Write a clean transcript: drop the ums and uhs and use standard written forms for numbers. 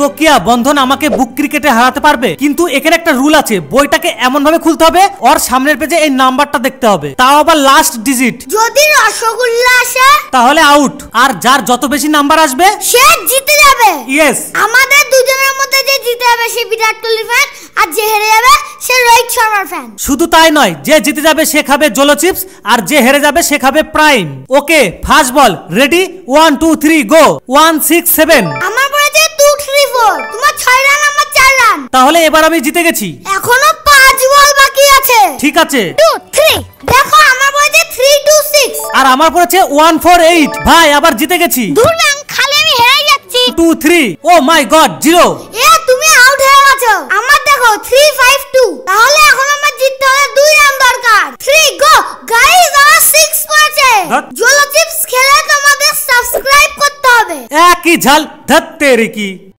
তো কিয়া বন্ধন আমাকে বুক ক্রিকেটে হারাতে পারবে, কিন্তু এখানে একটা রুল আছে, বইটাকে এমন ভাবে খুলতে হবে ওর সামনের পেজে এই নাম্বারটা দেখতে হবে, তাও আবার লাস্ট ডিজিট। যদি রসগোল্লা আসে তাহলে আউট, আর যার যত বেশি নাম্বার আসবে সে জিতে যাবে। ইয়েস। আমাদের দুজনের মধ্যে যে জিতে যাবে সে বিরাট কোহলি ফ্যান, আর যে হেরে যাবে সে রোহিত শর্মার ফ্যান। শুধু তাই নয়, যে জিতে যাবে সে খাবে জোলো চিপস, আর যে হেরে যাবে সে খাবে প্রাইম। ওকে, ফার্স্ট বল রেডি, 1 2 3 গো। 1 6 7। আমার পড়েছে 2 3 4, তোমার 6 রান আমার 4 রান। তাহলে এবার আমি জিতে গেছি। এখনো 5 বল বাকি আছে। ঠিক আছে। 2 3, দেখো আমার পড়েছে 3 2 6, আর আমার পড়েছে 1 4 8। ভাই আবার জিতে গেছি। দূর ম্যাম, খালি আমি হেরে যাচ্ছি। 2 3। ও মাই গড, 0। তুমি আউট হয়ে গেছো। আমার দেখো 3 5 2, তাহলে এখন আমার জিততে হলে 2 রান দরকার। 3 গো। গাইস আমার 6 পড়েছে। জোলো চিপস খেলে তোমাদের সাবস্ক্রাইব করতে হবে। একই ঝাল ধত্তেরি কি।